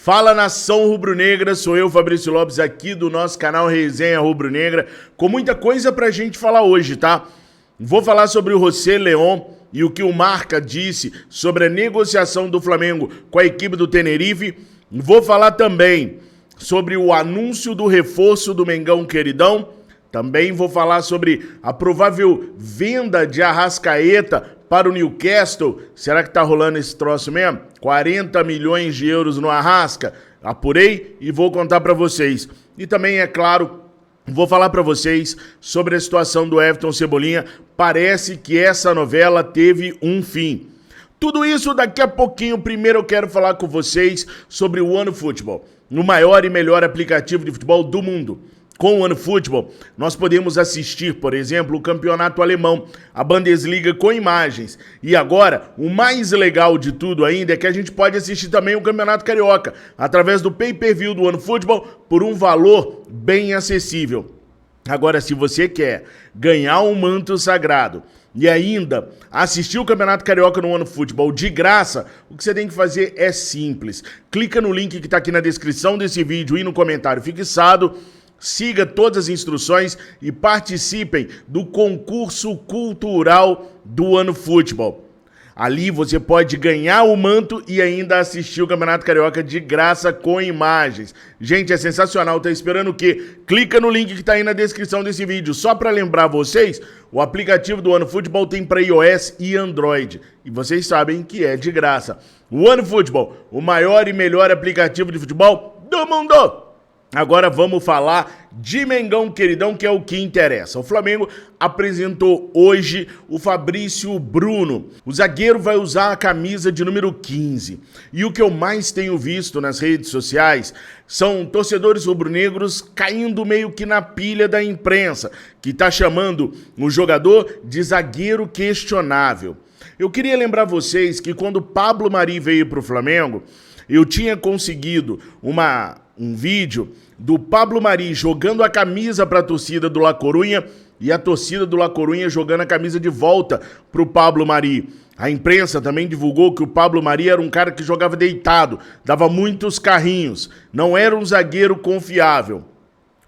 Fala, nação rubro-negra, sou eu, Fabrício Lopes, aqui do nosso canal Resenha Rubro-Negra, com muita coisa pra gente falar hoje, tá? Vou falar sobre o José León e o que o Marca disse sobre a negociação do Flamengo com a equipe do Tenerife. Vou falar também sobre o anúncio do reforço do Mengão Queridão. Também vou falar sobre a provável venda de Arrascaeta para o Newcastle. Será que tá rolando esse troço mesmo? 40 milhões de euros no Arrasca. Apurei e vou contar para vocês. E também, é claro, vou falar para vocês sobre a situação do Everton Cebolinha. Parece que essa novela teve um fim. Tudo isso daqui a pouquinho. Primeiro eu quero falar com vocês sobre o OneFootball, o maior e melhor aplicativo de futebol do mundo. Com o OneFootball, nós podemos assistir, por exemplo, o campeonato alemão, a Bundesliga com imagens. E agora, o mais legal de tudo ainda é que a gente pode assistir também o campeonato carioca, através do pay-per-view do OneFootball, por um valor bem acessível. Agora, se você quer ganhar um manto sagrado e ainda assistir o Campeonato Carioca no OneFootball de graça, o que você tem que fazer é simples. Clica no link que está aqui na descrição desse vídeo e no comentário fixado. Siga todas as instruções e participem do concurso cultural do OneFootball. Ali você pode ganhar o manto e ainda assistir o Campeonato Carioca de graça com imagens. Gente, é sensacional. Tá esperando o quê? Clica no link que tá aí na descrição desse vídeo. Só para lembrar vocês, o aplicativo do OneFootball tem para iOS e Android. E vocês sabem que é de graça. O OneFootball, o maior e melhor aplicativo de futebol do mundo. Agora vamos falar de Mengão Queridão, que é o que interessa. O Flamengo apresentou hoje o Fabrício Bruno. O zagueiro vai usar a camisa de número 15. E o que eu mais tenho visto nas redes sociais são torcedores rubro-negros caindo meio que na pilha da imprensa, que está chamando o jogador de zagueiro questionável. Eu queria lembrar vocês que quando Pablo Mari veio para o Flamengo, eu tinha conseguido um vídeo do Pablo Mari jogando a camisa para a torcida do La Coruña e a torcida do La Coruña jogando a camisa de volta para o Pablo Mari. A imprensa também divulgou que o Pablo Mari era um cara que jogava deitado, dava muitos carrinhos, não era um zagueiro confiável.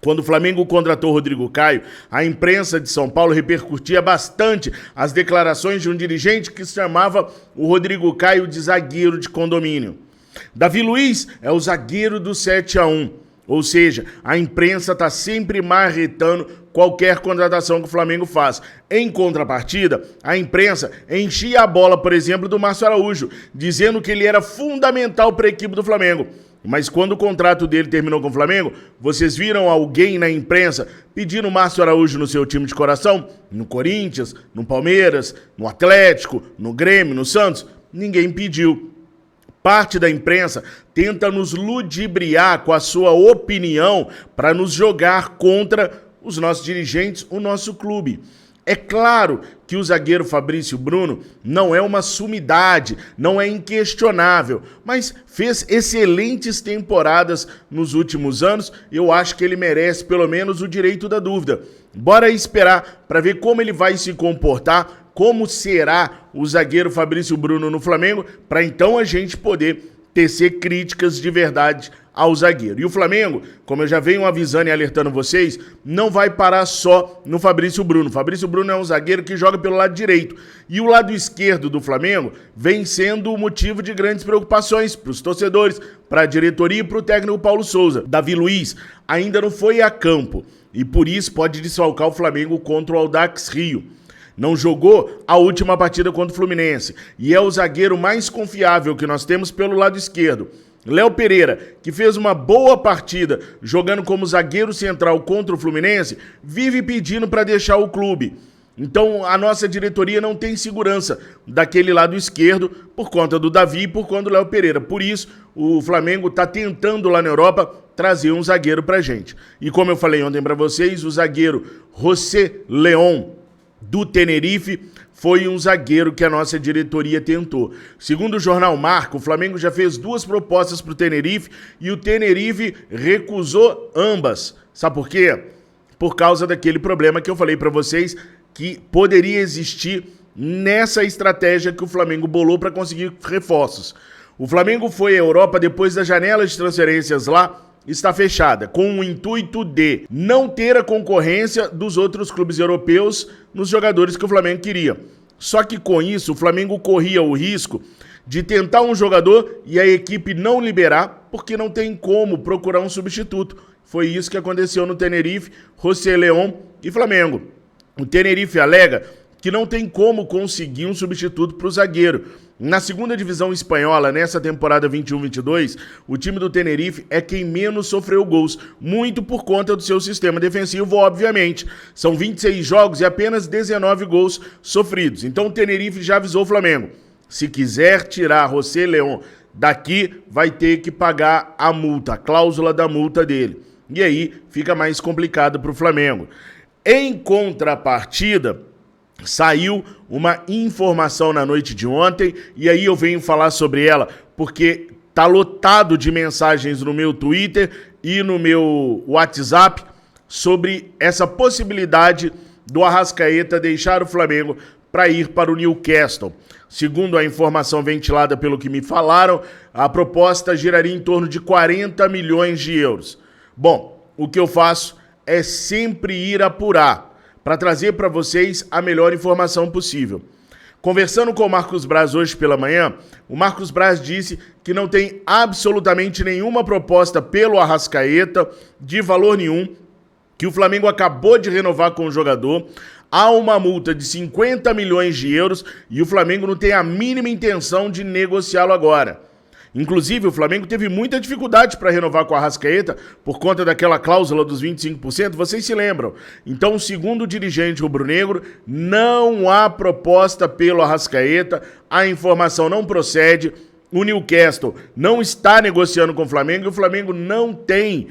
Quando o Flamengo contratou o Rodrigo Caio, a imprensa de São Paulo repercutia bastante as declarações de um dirigente que chamava o Rodrigo Caio de zagueiro de condomínio. Davi Luiz é o zagueiro do 7-1, ou seja, a imprensa está sempre marretando qualquer contratação que o Flamengo faz. Em contrapartida, a imprensa enchia a bola, por exemplo, do Márcio Araújo, dizendo que ele era fundamental para a equipe do Flamengo. Mas quando o contrato dele terminou com o Flamengo, vocês viram alguém na imprensa pedindo o Márcio Araújo no seu time de coração? No Corinthians, no Palmeiras, no Atlético, no Grêmio, no Santos? Ninguém pediu. Parte da imprensa tenta nos ludibriar com a sua opinião para nos jogar contra os nossos dirigentes, o nosso clube. É claro que o zagueiro Fabrício Bruno não é uma sumidade, não é inquestionável, mas fez excelentes temporadas nos últimos anos. Eu acho que ele merece pelo menos o direito da dúvida. Bora esperar para ver como ele vai se comportar, como será o zagueiro Fabrício Bruno no Flamengo, para então a gente poder tecer críticas de verdade ao zagueiro. E o Flamengo, como eu já venho avisando e alertando vocês, não vai parar só no Fabrício Bruno. O Fabrício Bruno é um zagueiro que joga pelo lado direito. E o lado esquerdo do Flamengo vem sendo motivo de grandes preocupações para os torcedores, para a diretoria e para o técnico Paulo Souza. Davi Luiz ainda não foi a campo e por isso pode desfalcar o Flamengo contra o Audax Rio. Não jogou a última partida contra o Fluminense e é o zagueiro mais confiável que nós temos pelo lado esquerdo. Léo Pereira, que fez uma boa partida jogando como zagueiro central contra o Fluminense, vive pedindo para deixar o clube. Então a nossa diretoria não tem segurança daquele lado esquerdo por conta do Davi e por conta do Léo Pereira. Por isso o Flamengo está tentando lá na Europa trazer um zagueiro para a gente. E como eu falei ontem para vocês, o zagueiro José León do Tenerife foi um zagueiro que a nossa diretoria tentou. Segundo o jornal Marca, o Flamengo já fez 2 propostas para o Tenerife e o Tenerife recusou ambas. Sabe por quê? Por causa daquele problema que eu falei para vocês que poderia existir nessa estratégia que o Flamengo bolou para conseguir reforços. O Flamengo foi à Europa depois da janela de transferências lá está fechada, com o intuito de não ter a concorrência dos outros clubes europeus nos jogadores que o Flamengo queria. Só que com isso, o Flamengo corria o risco de tentar um jogador e a equipe não liberar, porque não tem como procurar um substituto. Foi isso que aconteceu no Tenerife, José León e Flamengo. O Tenerife alega que não tem como conseguir um substituto para o zagueiro. Na segunda divisão espanhola, nessa temporada 21-22, o time do Tenerife é quem menos sofreu gols, muito por conta do seu sistema defensivo, obviamente. São 26 jogos e apenas 19 gols sofridos. Então o Tenerife já avisou o Flamengo. Se quiser tirar José León daqui, vai ter que pagar a multa, a cláusula da multa dele. E aí fica mais complicado para o Flamengo. Em contrapartida, saiu uma informação na noite de ontem, e aí eu venho falar sobre ela, porque tá lotado de mensagens no meu Twitter e no meu WhatsApp sobre essa possibilidade do Arrascaeta deixar o Flamengo para ir para o Newcastle. Segundo a informação ventilada pelo que me falaram, a proposta giraria em torno de 40 milhões de euros. Bom, o que eu faço é sempre ir apurar, para trazer para vocês a melhor informação possível. Conversando com o Marcos Braz hoje pela manhã, o Marcos Braz disse que não tem absolutamente nenhuma proposta pelo Arrascaeta, de valor nenhum, que o Flamengo acabou de renovar com o jogador, há uma multa de 50 milhões de euros e o Flamengo não tem a mínima intenção de negociá-lo agora. Inclusive, o Flamengo teve muita dificuldade para renovar com a Arrascaeta por conta daquela cláusula dos 25%, vocês se lembram. Então, segundo o dirigente rubro-negro, não há proposta pelo Arrascaeta, a informação não procede, o Newcastle não está negociando com o Flamengo e o Flamengo não tem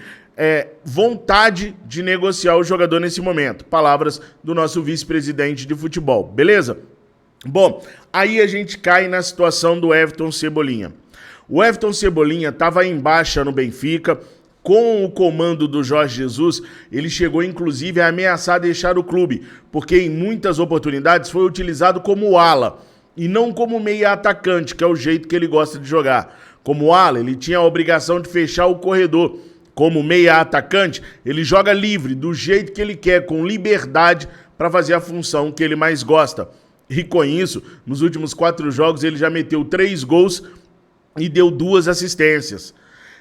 vontade de negociar o jogador nesse momento. Palavras do nosso vice-presidente de futebol, beleza? Bom, aí a gente cai na situação do Everton Cebolinha. O Everton Cebolinha estava em baixa no Benfica, com o comando do Jorge Jesus, ele chegou inclusive a ameaçar deixar o clube, porque em muitas oportunidades foi utilizado como ala, e não como meia atacante, que é o jeito que ele gosta de jogar. Como ala, ele tinha a obrigação de fechar o corredor. Como meia atacante, ele joga livre, do jeito que ele quer, com liberdade, para fazer a função que ele mais gosta. E com isso, nos últimos 4 jogos, ele já meteu 3 gols e deu 2 assistências.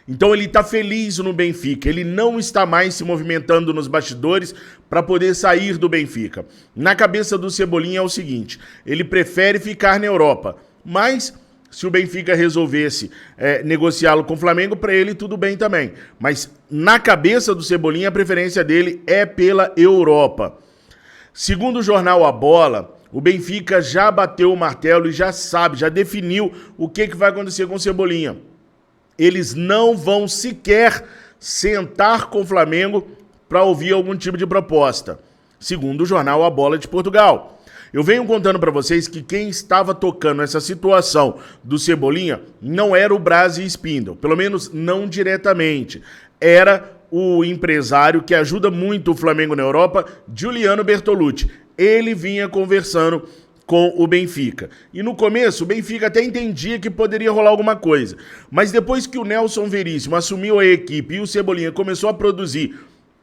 Então ele está feliz no Benfica, ele não está mais se movimentando nos bastidores para poder sair do Benfica. Na cabeça do Cebolinha é o seguinte, ele prefere ficar na Europa, mas se o Benfica resolvesse negociá-lo com o Flamengo, para ele tudo bem também. Mas na cabeça do Cebolinha a preferência dele é pela Europa. Segundo o jornal A Bola, o Benfica já bateu o martelo e já sabe, já definiu o que vai acontecer com o Cebolinha. Eles não vão sequer sentar com o Flamengo para ouvir algum tipo de proposta, segundo o jornal A Bola de Portugal. Eu venho contando para vocês que quem estava tocando essa situação do Cebolinha não era o Braz e Spindle, pelo menos não diretamente. Era o empresário que ajuda muito o Flamengo na Europa, Giuliano Bertolucci. Ele vinha conversando com o Benfica. E no começo, o Benfica até entendia que poderia rolar alguma coisa. Mas depois que o Nelson Veríssimo assumiu a equipe e o Cebolinha começou a produzir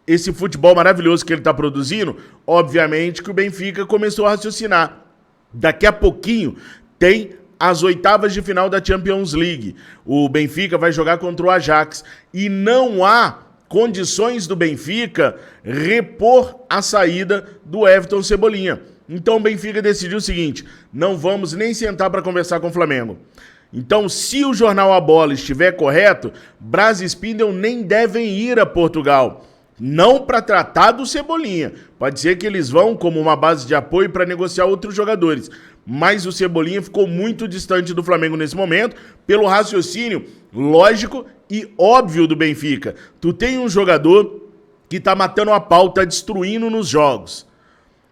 esse futebol maravilhoso que ele está produzindo, obviamente que o Benfica começou a raciocinar. Daqui a pouquinho tem as oitavas de final da Champions League. O Benfica vai jogar contra o Ajax e não há condições do Benfica repor a saída do Everton Cebolinha. Então o Benfica decidiu o seguinte, não vamos nem sentar para conversar com o Flamengo. Então, se o jornal A Bola estiver correto, Braz e Spindle nem devem ir a Portugal. Não para tratar do Cebolinha. Pode ser que eles vão como uma base de apoio para negociar outros jogadores. Mas o Cebolinha ficou muito distante do Flamengo nesse momento, pelo raciocínio lógico e óbvio do Benfica. Tu tem um jogador que tá matando a pau, tá destruindo nos jogos.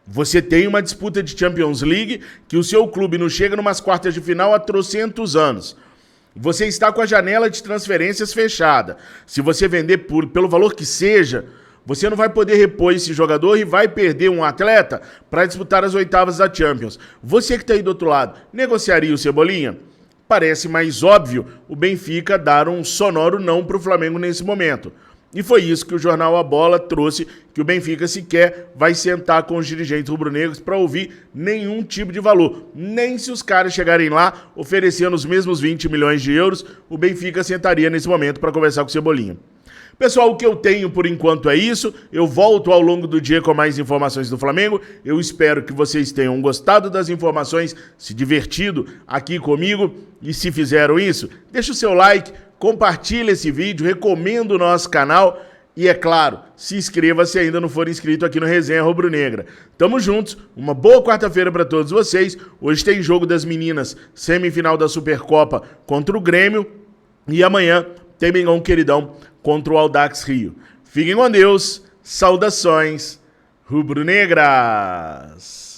Você tem uma disputa de Champions League que o seu clube não chega numas quartas de final há trocentos anos. Você está com a janela de transferências fechada. Se você vender pelo valor que seja, você não vai poder repor esse jogador e vai perder um atleta para disputar as oitavas da Champions. Você que está aí do outro lado, negociaria o Cebolinha? parece mais óbvio o Benfica dar um sonoro não para o Flamengo nesse momento. E foi isso que o jornal A Bola trouxe, que o Benfica sequer vai sentar com os dirigentes rubro-negros para ouvir nenhum tipo de valor. Nem se os caras chegarem lá oferecendo os mesmos 20 milhões de euros, o Benfica sentaria nesse momento para conversar com o Cebolinha. Pessoal, o que eu tenho por enquanto é isso. Eu volto ao longo do dia com mais informações do Flamengo. Eu espero que vocês tenham gostado das informações, se divertido aqui comigo. E se fizeram isso, deixa o seu like, compartilha esse vídeo, recomenda o nosso canal e, é claro, se inscreva se ainda não for inscrito aqui no Resenha Rubro-Negra. Tamo juntos, uma boa quarta-feira para todos vocês. Hoje tem jogo das meninas, semifinal da Supercopa contra o Grêmio e amanhã tem Mengão Queridão contra o Audax Rio. Fiquem com Deus, saudações rubro-negras!